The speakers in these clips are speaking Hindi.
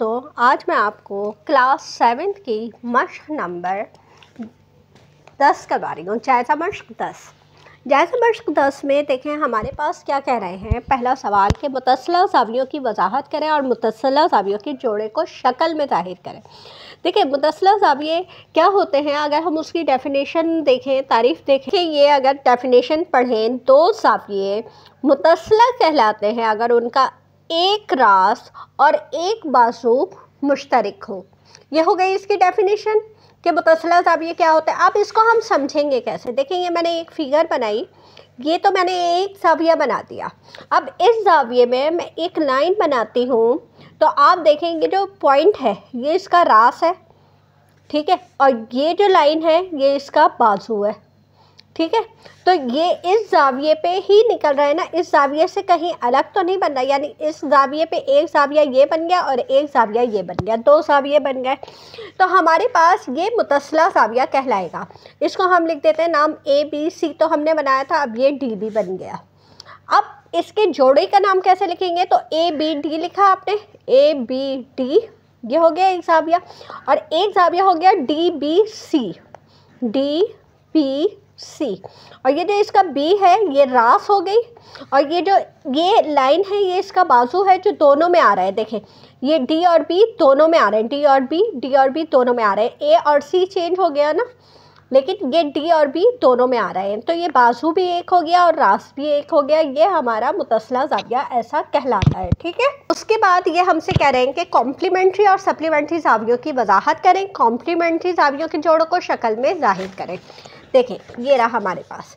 दोस्तों, आज मैं आपको क्लास 7 की मश्क नंबर 10 करवा रही हूँ। जायज़ा मश्क 10। जायज़ा मश्क 10 में देखें हमारे पास क्या कह रहे हैं। पहला सवाल कि मुतस्सिला ज़ावियों की वजाहत करें और मुतस्सिला ज़ावियों के जोड़े को शक्ल में ज़ाहिर करें। देखिए मुतस्सिला ज़ाविये क्या होते हैं, अगर हम उसकी डेफिनेशन देखें, तारीफ़ देखें, ये अगर डेफिनेशन पढ़ें, दो ज़ाविये मुतस्सिला कहलाते हैं अगर उनका एक रास और एक बाजू मुश्तरक हो। ये हो गई इसकी डेफिनेशन कि मुतस्सिला ज़ाविये क्या होता है। अब इसको हम समझेंगे कैसे। देखिए ये मैंने एक फ़िगर बनाई, ये तो मैंने एक ज़ाविया बना दिया। अब इस ज़ाविये में मैं एक लाइन बनाती हूँ, तो आप देखेंगे जो पॉइंट है ये इसका रास है, ठीक है, और ये जो लाइन है ये इसका बाजू है, ठीक है। तो ये इस ज़ाविये पे ही निकल रहा है ना, इस ज़ाविये से कहीं अलग तो नहीं बन रहा। यानी इस ज़ाविये पे एक ज़ाविया ये बन गया और एक ज़ाविया ये बन गया, दो ज़ाविये बन गए। तो हमारे पास ये मुतस्सिला ज़ाविया कहलाएगा। इसको हम लिख देते हैं नाम ABC, तो हमने बनाया था, अब ये DB बन गया। अब इसके जोड़े का नाम कैसे लिखेंगे, तो ABD लिखा आपने, ABD ये हो गया एक ज़ाविया, और एक ज़ाविया हो गया DBC, DBC। और ये जो इसका B है ये रास हो गई, और ये जो ये लाइन है ये इसका बाजू है जो दोनों में आ रहा है। देखें ये D और B दोनों में आ रहे हैं, D और B दोनों में आ रहे हैं। A और C चेंज हो गया ना, लेकिन ये D और B दोनों में आ रहे हैं। तो ये बाजू भी एक हो गया और रास भी एक हो गया। ये हमारा मुतस्सिला ज़ाविया ऐसा कहलाता है, ठीक है। उसके बाद ये हमसे कह रहे हैं कि कॉम्प्लीमेंट्री और सप्लीमेंट्री ज़ावियों की वजाहत करें, कॉम्प्लीमेंट्री ज़ावियों के जोड़ों को शक्ल में ज़ाहिर करें। देखें ये रहा हमारे पास।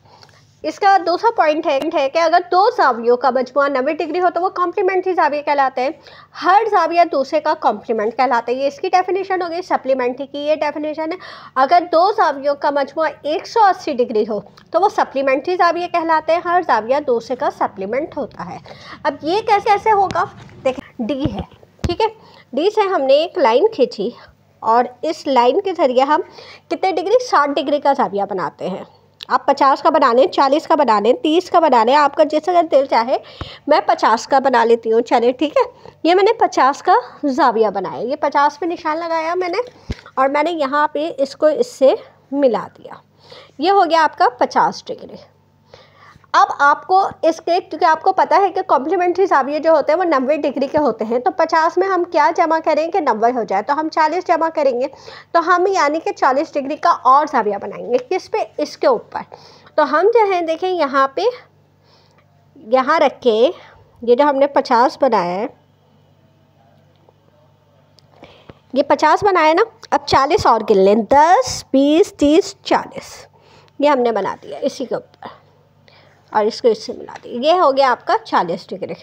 इसका दूसरा पॉइंट है कि अगर दो ज़ावियों का मजमुआ 90 डिग्री हो तो वो कॉम्प्लीमेंट्री ज़ाविये कहलाते हैं। हर ज़ाविया दूसरे का कॉम्प्लीमेंट कहलाता है। ये इसकी डेफिनेशन हो गई। सप्लीमेंट्री की ये डेफिनेशन है, अगर दो ज़ावियों का मजमुआ 180 डिग्री हो तो वो सप्लीमेंट्री ज़ाविये कहलाते हैं। हर ज़ाविया दूसरे का सप्लीमेंट होता है। अब ये कैसे होगा, देखें D है, ठीक है। D से हमने एक लाइन खींची और इस लाइन के ज़रिए हम कितने डिग्री, 60 डिग्री का ज़ाविया बनाते हैं। आप 50 का बना लें, 40 का बना लें, 30 का बना लें, आपका जैसा अगर दिल चाहे। मैं 50 का बना लेती हूँ, चलिए ठीक है। ये मैंने 50 का ज़ाविया बनाया, ये 50 पे निशान लगाया मैंने, और मैंने यहाँ पे इसको इससे मिला दिया। ये हो गया आपका 50 डिग्री। अब आपको इसके, क्योंकि आपको पता है कि कॉम्प्लीमेंट्री ज़ाविये जो होते हैं वो 90 डिग्री के होते हैं, तो 50 में हम क्या जमा करें कि 90 हो जाए, तो हम 40 जमा करेंगे, तो हम यानी कि 40 डिग्री का और ज़ाविया बनाएंगे। किस पे, इसके ऊपर। तो हम जो है देखें यहाँ पे, यहाँ रख के ये जो हमने 50 बनाया है, ये 50 बनाया ना, अब 40 और गिन लें, 10 20 30 40, ये हमने बना दिया इसी के ऊपर, और इसको इससे मिला दी। ये हो गया आपका 40 डिग्री।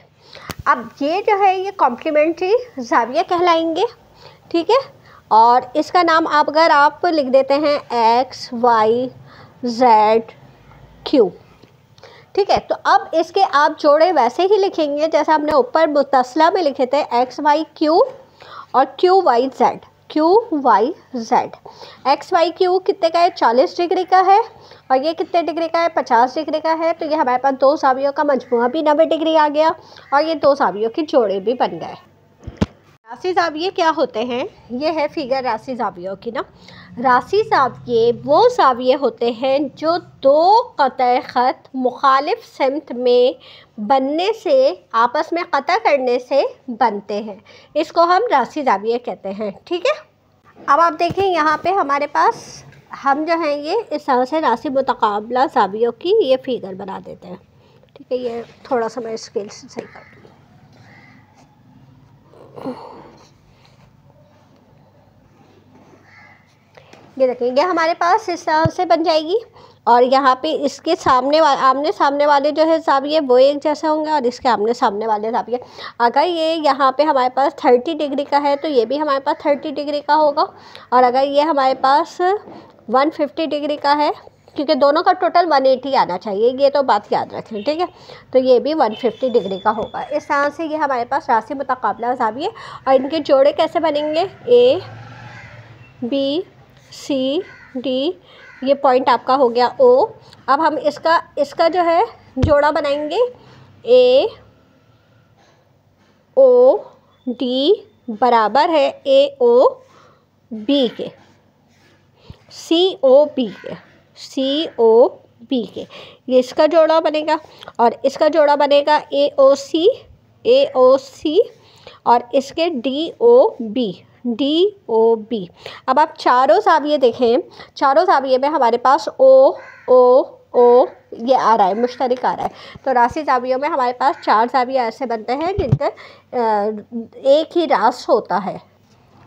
अब ये जो है ये कॉम्प्लीमेंट्री ज़ाविया कहलाएंगे, ठीक है। और इसका नाम आप अगर आप लिख देते हैं X Y Z Q, ठीक है। तो अब इसके आप जोड़े वैसे ही लिखेंगे जैसे हमने ऊपर मुतस्सिला में लिखे थे, X Y Q और Q Y Z, Q Y Z। X Y Q कितने का है, 40 डिग्री का है, और ये कितने डिग्री का है, 50 डिग्री का है। तो ये हमारे पास दो ज़ावियों का मजमुआ भी 90 डिग्री आ गया, और ये दो ज़ावियों के जोड़े भी बन गए। रासी ज़ाविये क्या होते हैं, ये है फिगर रासी ज़ावियों की ना। रासी ज़ाविये वो ज़ाविये होते हैं जो दो क़तए ख़त मुखालिफ सिमत में बनने से, आपस में क़ता करने से बनते हैं। इसको हम रासी ज़ाविये कहते हैं, ठीक है। अब आप देखें यहाँ पे हमारे पास हम जो हैं ये इस तरह से रासी मुतकाबला ज़ावियों की ये फिगर बना देते हैं, ठीक है। ये थोड़ा सा मैं स्केल से सही कर दूँ। ये देखें ये हमारे पास इस तरह से बन जाएगी, और यहाँ पे इसके सामने आमने सामने वाले जो है ज़ाविये वो एक जैसे होंगे, और इसके आमने सामने वाले ज़ाविये, अगर ये यहाँ पे हमारे पास 30 डिग्री का है तो ये भी हमारे पास 30 डिग्री का होगा, और अगर ये हमारे पास 150 डिग्री का है, क्योंकि दोनों का टोटल 180 आना चाहिए, ये तो बात याद रखें, ठीक है। तो ये भी 150 डिग्री का होगा। इस तरह से ये हमारे पास रासी मुतकाबला ज़ाविये, और इनके जोड़े कैसे बनेंगे, A B C D, ये पॉइंट आपका हो गया O। अब हम इसका जो है जोड़ा बनाएंगे A O D बराबर है AOB के, COB के, COB के। ये इसका जोड़ा बनेगा और इसका जोड़ा बनेगा AOC, AOC और इसके DOB, DOB। अब आप चारों ज़ाविये देखें, चारों ज़ाविये में हमारे पास O ये आ रहा है, मुश्तरक आ रहा है। तो राशि ज़ावियों में हमारे पास 4 ज़ाविये ऐसे बनते हैं जिनका एक ही रास होता है।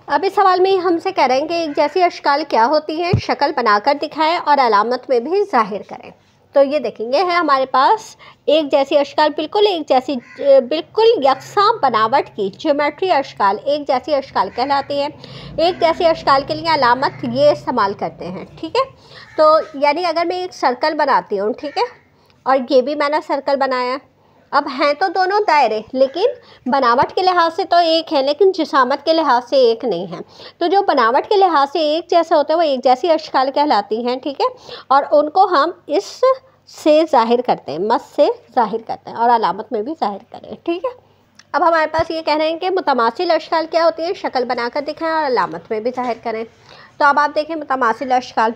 अब इस सवाल में हमसे कह रहे हैं कि एक जैसी अशकाल क्या होती है, शक्ल बनाकर दिखाएं और अलामत में भी ज़ाहिर करें। तो ये देखेंगे है हमारे पास एक जैसी अशकाल, बिल्कुल एक जैसी, बिल्कुल यकसां बनावट की ज्योमेट्री अशकाल एक जैसी अशकाल कहलाती है। एक जैसी अशकाल के लिए अलामत ये इस्तेमाल करते हैं, ठीक है। तो यानी अगर मैं एक सर्कल बनाती हूँ, ठीक है, और ये भी मैंने सर्कल बनाया, अब हैं तो दोनों दायरे, लेकिन बनावट के लिहाज से तो एक है, लेकिन जिसामत के लिहाज से एक नहीं है। तो जो बनावट के लिहाज से एक जैसे होते हैं वो एक जैसी अशकाल कहलाती हैं, ठीक है। और उनको हम इस से ज़ाहिर करते हैं, मस से ज़ाहिर करते हैं और अलामत में भी ज़ाहिर करें, ठीक है। अब हमारे पास ये कह रहे हैं कि मुतमासिल अशकाल क्या होती है, शक्ल बनाकर दिखाएं और अलामत में भी ज़ाहिर करें। तो अब आप देखें मुतमासिल अशकाल,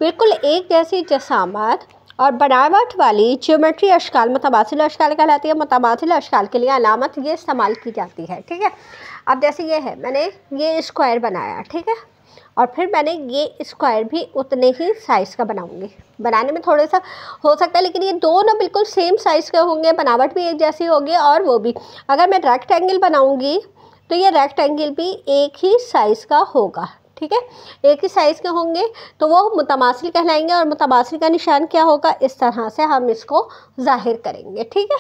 बिल्कुल एक जैसी जसामत और बनावट वाली ज्योमेट्री अशकाल मुतमासिल अशकाल कहलाती है। मुतमासिल अशकाल के लिए अलामत ये इस्तेमाल की जाती है, ठीक है। अब जैसे ये है, मैंने ये स्क्वायर बनाया, ठीक है, और फिर मैंने ये स्क्वायर भी उतने ही साइज़ का बनाऊंगी। बनाने में थोड़ा सा हो सकता है, लेकिन ये दोनों बिल्कुल सेम साइज़ के होंगे, बनावट भी एक जैसी होगी और वो भी। अगर मैं रेक्टेंगल बनाऊंगी तो ये रेक्टेंगल भी एक ही साइज़ का होगा, ठीक है, एक ही साइज़ के होंगे, तो वो मुतमासिल कहलाएंगे। और मुतमासिल का निशान क्या होगा, इस तरह से हम इसको ज़ाहिर करेंगे, ठीक है।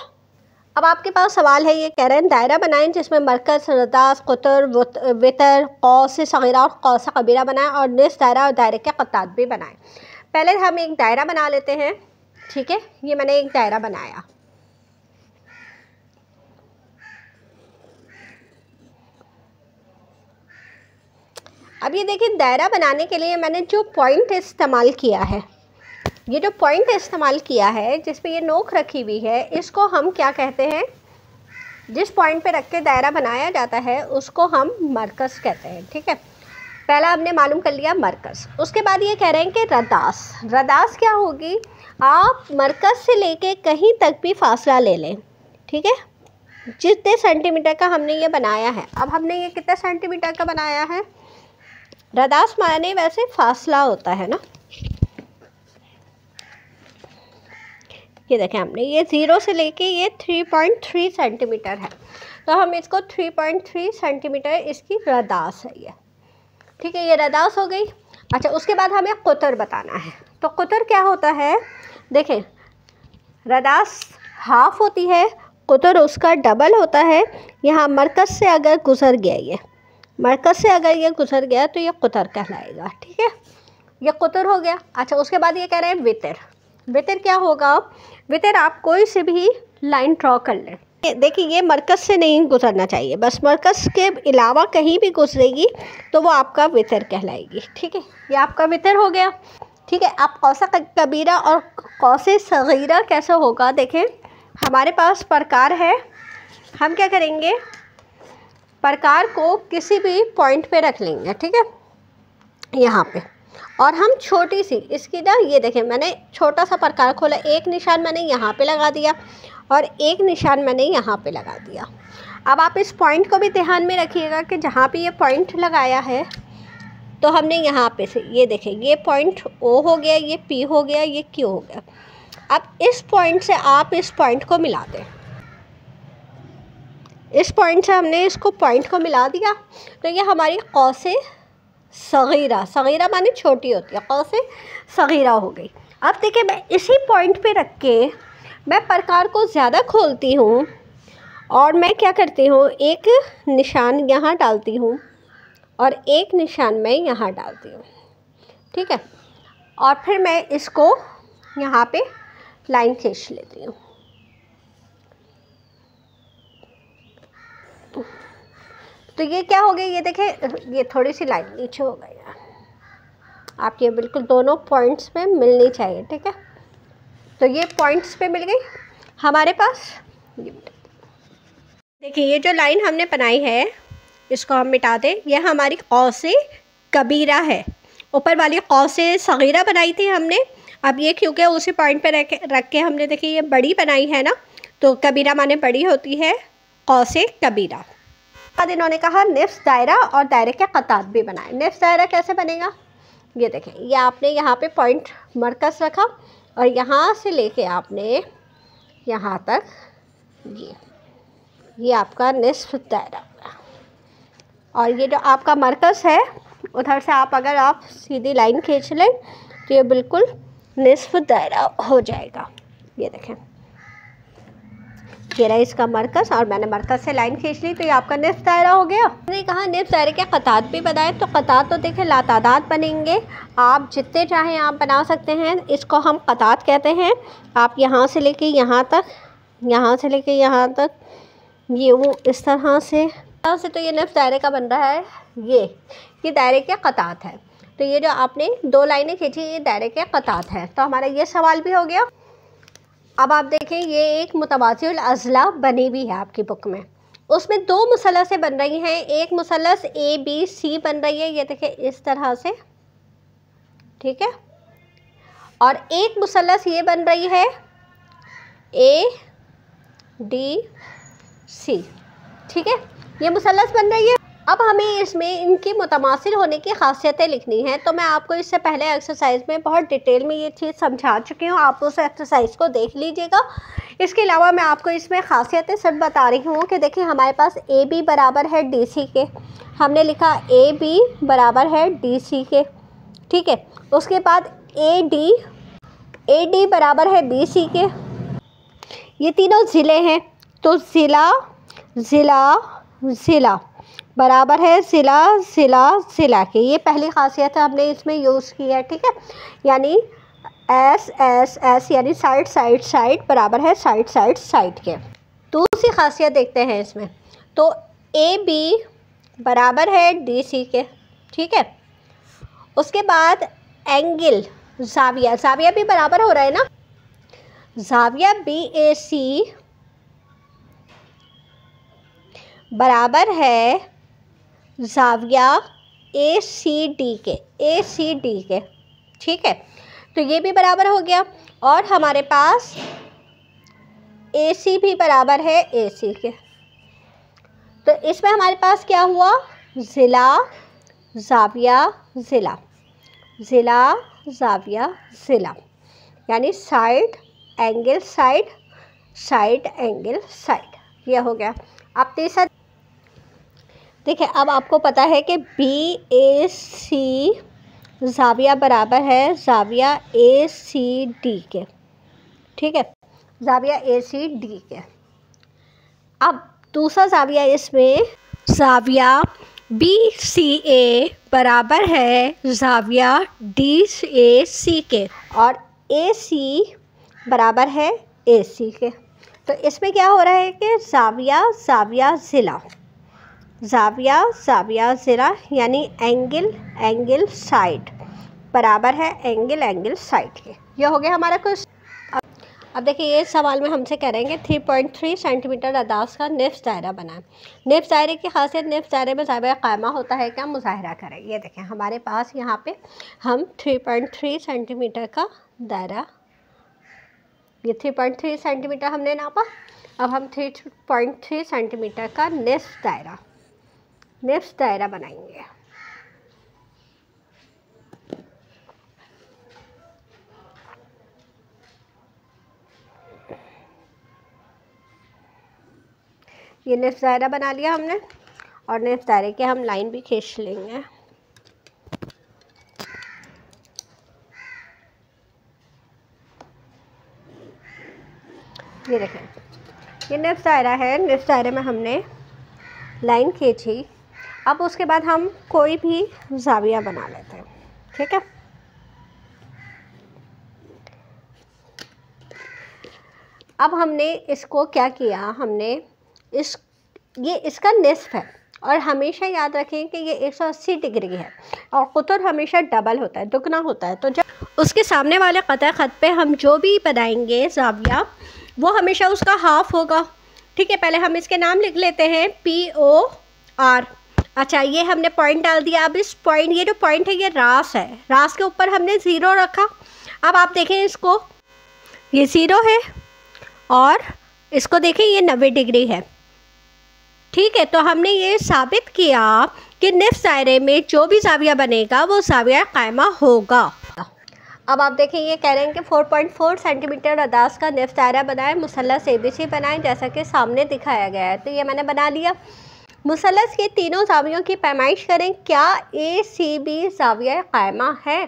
अब आपके पास सवाल है, ये कह रहे हैं दायरा बनाएं जिसमें मरकज़, रदास, कुतर, वितर, कौस सगीरा और कौस कबीरा बनाएं और निस दायरा और दायरे के क़त्तात भी बनाएं। पहले हम एक दायरा बना लेते हैं, ठीक है। ये मैंने एक दायरा बनाया, अब ये देखिए दायरा बनाने के लिए मैंने जो पॉइंट इस्तेमाल किया है, ये जो पॉइंट इस्तेमाल किया है जिस पे ये नोक रखी हुई है, इसको हम क्या कहते हैं, जिस पॉइंट पे रख के दायरा बनाया जाता है उसको हम मरकज़ कहते हैं, ठीक है। पहला हमने मालूम कर लिया मरकज़। उसके बाद ये कह रहे हैं कि रदास, रदास क्या होगी, आप मरकज़ से लेके कहीं तक भी फासला ले लें, ठीक है, जितने सेंटीमीटर का हमने ये बनाया है। अब हमने ये कितने सेंटीमीटर का बनाया है, रदास माने वैसे फासला होता है ना, ये देखें हमने ये 0 से लेके ये 3.3 सेंटीमीटर है, तो हम इसको 3.3 सेंटीमीटर इसकी रदास है ये, ठीक है, ये रदास हो गई। अच्छा, उसके बाद हमें कुतर बताना है। तो कुतर क्या होता है, देखें रदास हाफ होती है, कुतर उसका डबल होता है। यहाँ मरकज़ से अगर गुज़र गया, ये मरकज़ से अगर ये गुज़र गया तो ये कुतर कहलाएगा, ठीक है, ये कुतर हो गया। अच्छा, उसके बाद ये कह रहे हैं वितर। वितर क्या होगा, वितर आप कोई से भी लाइन ड्रॉ कर लें, देखिए ये मरकज़ से नहीं गुज़रना चाहिए, बस मरकज़ के अलावा कहीं भी गुजरेगी तो वो आपका वितर कहलाएगी, ठीक है, ये आपका वितर हो गया, ठीक है। आप कौसा कबीरा और कौसे सगीरा कैसे होगा, देखें हमारे पास प्रकार है, हम क्या करेंगे, प्रकार को किसी भी पॉइंट पे रख लेंगे, ठीक है, यहाँ पे, और हम छोटी सी इसकी ना, ये देखें मैंने छोटा सा प्रकार खोला, एक निशान मैंने यहाँ पे लगा दिया और एक निशान मैंने यहाँ पे लगा दिया। अब आप इस पॉइंट को भी ध्यान में रखिएगा कि जहाँ पे ये पॉइंट लगाया है तो हमने यहाँ पे से, ये देखें ये पॉइंट O हो गया, ये P हो गया, ये Q हो गया। अब इस पॉइंट से आप इस पॉइंट को मिला दें, इस पॉइंट से हमने इसको पॉइंट को मिला दिया, तो ये हमारी कौसे सगीरा, सगीरा माने छोटी होती है, कौसे सगीरा हो गई। अब देखिए मैं इसी पॉइंट पे रख के मैं प्रकार को ज़्यादा खोलती हूँ और मैं क्या करती हूँ, एक निशान यहाँ डालती हूँ और एक निशान मैं यहाँ डालती हूँ, ठीक है, और फिर मैं इसको यहाँ पे लाइन खींच लेती हूँ। तो ये क्या हो गया, ये देखें ये थोड़ी सी लाइन नीचे हो गई है, आप ये बिल्कुल दोनों पॉइंट्स पे मिलनी चाहिए, ठीक है। तो ये पॉइंट्स पे मिल गई हमारे पास। देखिए ये जो लाइन हमने बनाई है इसको हम मिटा दें। यह हमारी कौसे कबीरा है। ऊपर वाली कौसे सगीरा बनाई थी हमने, अब ये क्योंकि उसी पॉइंट पे रख के हमने देखिए ये बड़ी बनाई है ना, तो कबीरा माने बड़ी होती है, कौसे कबीरा। बाद इन्होंने कहा निफ्स दायरा और दायरे के क़तात भी बनाए। निफ्स दायरा कैसे बनेगा, ये देखें, ये आपने यहाँ पे पॉइंट मरकज़ रखा और यहाँ से लेके आपने यहाँ तक ये आपका निस्फ दायरा। और ये जो आपका मरकज़ है उधर से अगर आप सीधी लाइन खींच लें तो ये बिल्कुल निस्फ दायरा हो जाएगा। ये देखें, ये रहा इसका मरकज़ और मैंने मरकज़ से लाइन खींच ली तो ये आपका निस्फ दायरा हो गया। मैंने कहा निस्फ दायरे के क़तात भी बनाए, तो क़तात तो देखें लातादाद बनेंगे, आप जितने चाहें आप बना सकते हैं। इसको हम क़तात कहते हैं। आप यहाँ से लेके यहाँ तक, यहाँ से लेके यहाँ तक, ये वो इस तरह से तो ये निस्फ दायरे का बन रहा है। ये दायरे के क़तात है। तो ये जो आपने 2 लाइनें खींची ये दायरे के क़तात है। तो हमारा ये सवाल भी हो गया। अब आप देखें ये एक मुतवाज़िल अज़ला बनी हुई है आपकी बुक में, उसमें 2 मुसल्लसें बन रही हैं। एक मुसल्लस ABC बन रही है, ये देखें इस तरह से, ठीक है, और एक मुसल्लस ये बन रही है ADC, ठीक है, ये मुसल्लस बन रही है। अब हमें इसमें इनकी मुतमासिल होने की खासियतें लिखनी हैं। तो मैं आपको इससे पहले एक्सरसाइज में बहुत डिटेल में ये चीज़ समझा चुकी हूँ, आप उस एक्सरसाइज को देख लीजिएगा। इसके अलावा मैं आपको इसमें खासियतें सब बता रही हूँ कि देखिए हमारे पास AB बराबर है DC के, हमने लिखा AB बराबर है DC के, ठीक है। उसके बाद AD बराबर है BC के। ये तीनों ज़िले हैं, तो ज़िला ज़िला ज़िला बराबर है ज़िला ज़िला ज़िला के। ये पहली खासियत है हमने इसमें यूज़ की है, ठीक है। यानी S यानी साइड साइड साइड बराबर है साइड साइड साइड के। दूसरी खासियत देखते हैं इसमें, तो AB बराबर है DC के, ठीक है। उसके बाद एंगल ज़ाविया भी बराबर हो रहा है ना, ज़ाविया BAC बराबर है ज़ाविया ACD के, ठीक है। तो ये भी बराबर हो गया और हमारे पास AC भी बराबर है AC के। तो इसमें हमारे पास क्या हुआ, ज़िला ज़ाविया ज़िला, ज़िला ज़ाविया ज़िला, यानी side angle side, side angle side, ये हो गया। अब तीसरा देखिए, अब आपको पता है कि BAC ज़ाविया बराबर है ज़ाविया ACD के, ठीक है, ज़ाविया ACD के। अब दूसरा ज़ाविया इसमें ज़ाविया BCA बराबर है ज़ाविया DAC के और AC बराबर है AC के। तो इसमें क्या हो रहा है कि ज़ाविया ज़ाविया ज़िला, ज़ाविया ज़ाविया ज़िला, यानी एंगल एंगल साइड बराबर है एंगल एंगल साइड के। यह हो गया हमारा कुछ। अब देखिए ये सवाल में हमसे कह रहे हैं कि 3.3 सेंटीमीटर अदास का निफ्स दायरा बनाएं। निफ्स दायरे की खासियत, निफ्स दायरे में ज़ाविया कायमा होता है, क्या मुज़ाहिरा करें। ये देखें हमारे पास यहाँ पे हम 3.3 सेंटीमीटर का दायरा, ये 3.3 सेंटीमीटर हमने नापा। अब हम 3.3 सेंटीमीटर का निफ्स दायरा बनाएंगे। ये निफ्स दायरा बना लिया हमने और निफ्स दायरे के हम लाइन भी खींच लेंगे। ये देखें ये निफ्स दायरा है, निफ्स दायरे में हमने लाइन खींची। अब उसके बाद हम कोई भी ज़ाविया बना लेते हैं, ठीक है। अब हमने इसको क्या किया, हमने ये इसका निस्फ है और हमेशा याद रखें कि ये 180 डिग्री है और कुतुर हमेशा डबल होता है, दुगना होता है। तो जब उसके सामने वाले क़तए ख़त पे हम जो भी बनाएंगे ज़ाविया वो हमेशा उसका हाफ होगा, ठीक है। पहले हम इसके नाम लिख लेते हैं POR। अच्छा, ये हमने पॉइंट डाल दिया। अब इस पॉइंट, ये जो पॉइंट है ये रास है, रास के ऊपर हमने 0 रखा। अब आप देखें इसको, ये 0 है और इसको देखें ये 90 डिग्री है। ठीक है, तो हमने ये साबित किया कि निफ्स दायरे में जो भी ज़ाविया बनेगा वो ज़ाविया कायमा होगा। अब आप देखें ये कह रहे हैं कि 4.4 सेंटीमीटर अदास का निफ्स दायरा बनाएं, मुसल्लस ABC बनाएं जैसा कि सामने दिखाया गया है। तो ये मैंने बना लिया। मुसल्लस के तीनों ज़ावियों की पैमाइश करें, क्या ACB ज़ाविया कायमा है?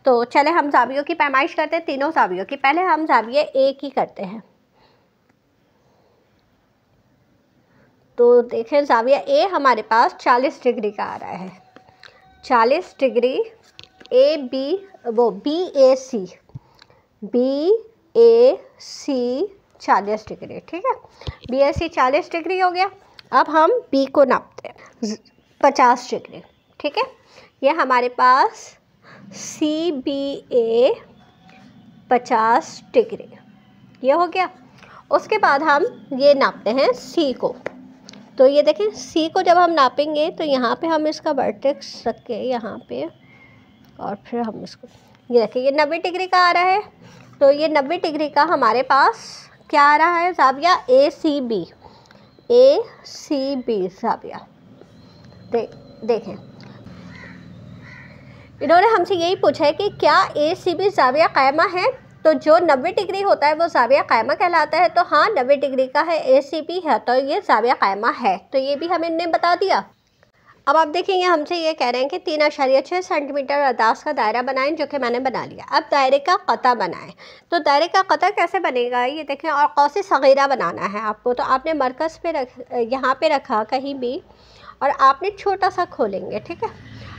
तो चले हम ज़ावियों की पैमाइश करते हैं, तीनों ज़ावियों की। पहले हम ज़ाविया A की करते हैं। तो देखें ज़ाविया A हमारे पास 40 डिग्री का आ रहा है, 40 डिग्री। BAC 40 degree. ठीक है, BAC 40 डिग्री हो गया। अब हम B को नापते हैं 50 डिग्री। ठीक है, ये हमारे पास CBA 50 डिग्री ये हो गया। उसके बाद हम ये नापते हैं C को। तो ये देखें C को जब हम नापेंगे तो यहाँ पे हम इसका वर्टेक्स रख के यहाँ पे, और फिर हम इसको, ये देखिए ये 90 डिग्री का आ रहा है। तो ये 90 डिग्री का हमारे पास क्या आ रहा है? ज़ाविया ACB ज़ाविया। देखें इन्होंने हमसे यही पूछा है कि क्या ACB ज़ाविया कायमा है। तो जो 90 डिग्री होता है वो ज़ाविया कायमा कहलाता है। तो हाँ, 90 डिग्री का है, ACB है, तो ये ज़ाविया कायमा है। तो ये भी हमें इन्होंने बता दिया। अब आप देखेंगे हमसे ये कह रहे हैं कि 3.6 सेंटीमीटर अदास का दायरा बनाएं, जो कि मैंने बना लिया। अब दायरे का कता बनाएं। तो दायरे का कता कैसे बनेगा ये देखें, और कौसे सगीरा बनाना है आपको। तो आपने मरकज़ पे यहाँ पे रखा कहीं भी, और आपने छोटा सा खोलेंगे। ठीक है,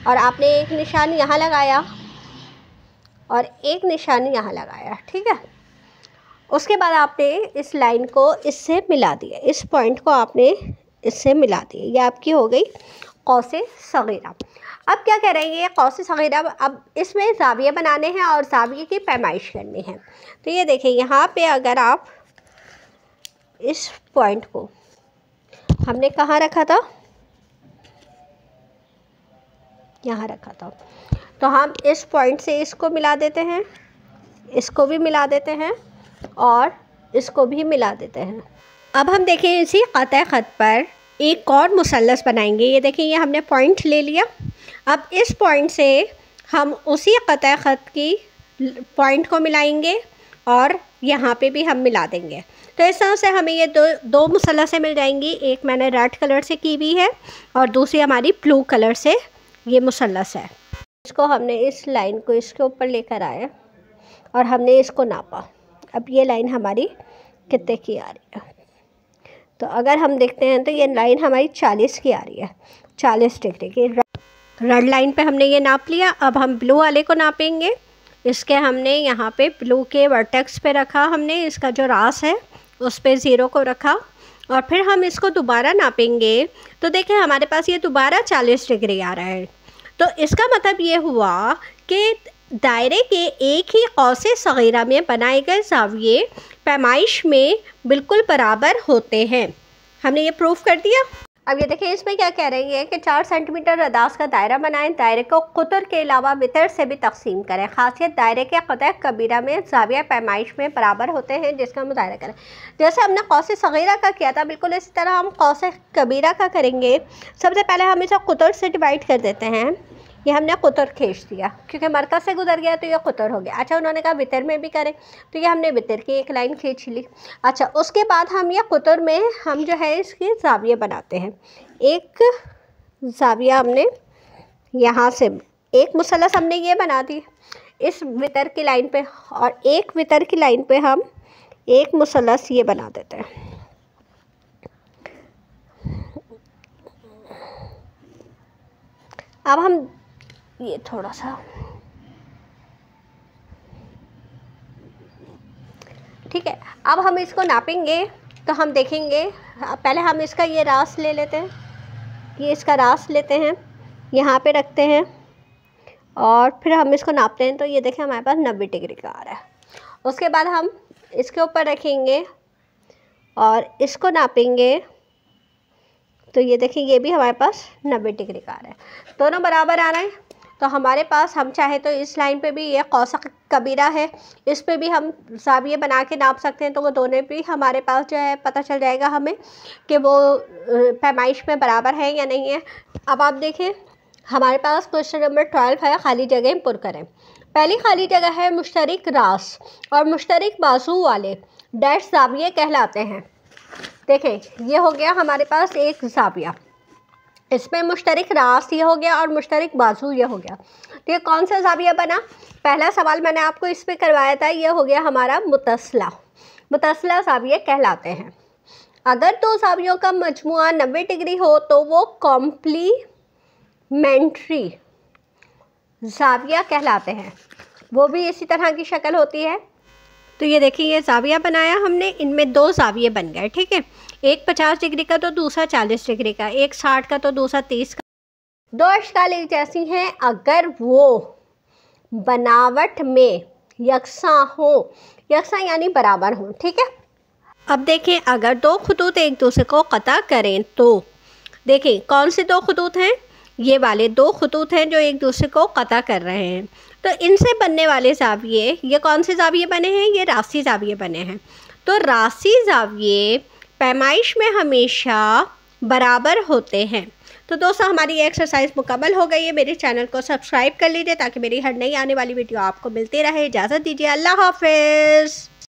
और आपने एक निशान यहाँ लगाया और एक निशान यहाँ लगाया। ठीक है, उसके बाद आपने इस लाइन को इससे मिला दिया, इस पॉइंट को आपने इससे मिला दिया। ये आपकी हो गई कौसे सगीरा। अब क्या कह रहे हैं ये कौसे सगीरा, अब इसमें ज़ाविये बनाने हैं और ज़ाविये की पैमाइश करनी है। तो ये देखें यहाँ पे अगर आप इस पॉइंट को हमने कहाँ रखा था, यहाँ रखा था। तो हम इस पॉइंट से इसको मिला देते हैं, इसको भी मिला देते हैं और इसको भी मिला देते हैं। अब हम देखें इसी क़ता ख़त पर एक और मुसल्लस बनाएंगे। ये देखें ये हमने पॉइंट ले लिया। अब इस पॉइंट से हम उसी क़ता ख़त की पॉइंट को मिलाएंगे और यहाँ पे भी हम मिला देंगे। तो इस तरह से हमें ये दो मुसल्लसें मिल जाएंगी। एक मैंने रेड कलर से की हुई है और दूसरी हमारी ब्लू कलर से ये मुसल्लस है। इसको हमने इस लाइन को इसके ऊपर लेकर आए और हमने इसको नापा। अब ये लाइन हमारी कितने की आ रही है, तो अगर हम देखते हैं तो ये लाइन हमारी 40 की आ रही है, 40 डिग्री की। रेड लाइन पे हमने ये नाप लिया। अब हम ब्लू वाले को नापेंगे। इसके हमने यहाँ पे ब्लू के वर्टेक्स पे रखा, हमने इसका जो रास है उस पे 0 को रखा और फिर हम इसको दोबारा नापेंगे। तो देखें हमारे पास ये दोबारा 40 डिग्री आ रहा है। तो इसका मतलब ये हुआ कि दायरे के एक ही कौसे सगीरा में बनाए गए ज़ाविये पैमाइश में बिल्कुल बराबर होते हैं। हमने ये प्रूफ कर दिया। अब ये देखिए इसमें क्या कह रही है कि 4 सेंटीमीटर अदास का दायरा बनाएं, दायरे को कुतर के अलावा वितर से भी तकसीम करें। खासियत दायरे के क़ता कबीरा में ज़ाविया पैमाइश में बराबर होते हैं जिसका मुज़ाहिरा करें। जैसे हमने कौसे सगीरा का किया था बिल्कुल इसी तरह हम कौसे कबीरा का करेंगे। सबसे पहले हम इसे कुतर से डिवाइड कर देते हैं। ये हमने कुतर खींच दिया क्योंकि मरकज़ से गुजर गया तो ये कुतर हो गया। अच्छा, उन्होंने कहा वितर में भी करें, तो ये हमने वितर की एक लाइन खींच ली। अच्छा, उसके बाद हम ये कुतर में हम जो है इसके ज़ाविये बनाते हैं। एक ज़ाविया हमने यहाँ से, एक मुसल्लस हमने ये बना दी इस वितर की लाइन पे, और एक वितर की लाइन पे हम एक मुसल्लस ये बना देते हैं। अब हम ये थोड़ा सा, ठीक है, अब हम इसको नापेंगे। तो हम देखेंगे, पहले हम इसका ये रास ले लेते हैं, ये इसका रास लेते हैं, यहाँ पे रखते हैं और फिर हम इसको नापते हैं। तो ये देखें हमारे पास 90 डिग्री का आ रहा है। उसके बाद हम इसके ऊपर रखेंगे और इसको नापेंगे तो ये देखिए ये भी हमारे पास 90 डिग्री का आ रहा है, दोनों बराबर आ रहे हैं। तो हमारे पास हम चाहे तो इस लाइन पे भी ये कौस कबीरा है, इस पे भी हम ज़ाविये बना के नाप सकते हैं। तो वो दोनों भी हमारे पास जो है पता चल जाएगा हमें कि वो पैमाइश में बराबर है या नहीं है। अब आप देखें हमारे पास क्वेश्चन नंबर 12 है, खाली जगह पुर करें। पहली खाली जगह है मुश्तरिक रास और मुश्तरिक बाजू वाले डैश ज़ाविये कहलाते हैं। देखें ये हो गया हमारे पास एक ज़ाविया, इसमें मुश्तरिक रास ये हो गया और मुश्तरिक बाजू ये हो गया। तो ये कौन सा ज़ाविया बना? पहला सवाल मैंने आपको इस पे करवाया था, ये हो गया हमारा मुतसला। मुतसला ज़ाविये कहलाते हैं। अगर दो ज़ावियों का मजमुआ 90 डिग्री हो तो वो कॉम्प्लीमेंट्री ज़ाविया कहलाते हैं। वो भी इसी तरह की शक्ल होती है। तो ये देखिए ये ज़ाविया बनाया हमने, इनमें दो ज़ाविये बन गए, ठीक है। एक 50 डिग्री का तो दूसरा 40 डिग्री का, एक 60 का तो दूसरा 30 का। दो अशकाल एक जैसी हैं अगर वो बनावट में यकसा हो, यकसा यानी बराबर हो, ठीक है। अब देखें अगर दो खतूत एक दूसरे को कता करें तो देखें कौन से दो खतूत हैं, ये वाले दो खतूत हैं जो एक दूसरे को कता कर रहे हैं। तो इनसे बनने वाले ज़ाविये, ये कौन से ज़ाविये बने हैं? ये रासी ज़ाविये बने हैं। तो रासी ज़ाविये पैमाइश में हमेशा बराबर होते हैं। तो दोस्तों हमारी ये एक्सरसाइज मुकम्मल हो गई है। मेरे चैनल को सब्सक्राइब कर लीजिए ताकि मेरी हर नई आने वाली वीडियो आपको मिलती रहे। इजाज़त दीजिए, अल्लाह हाफ़िज़।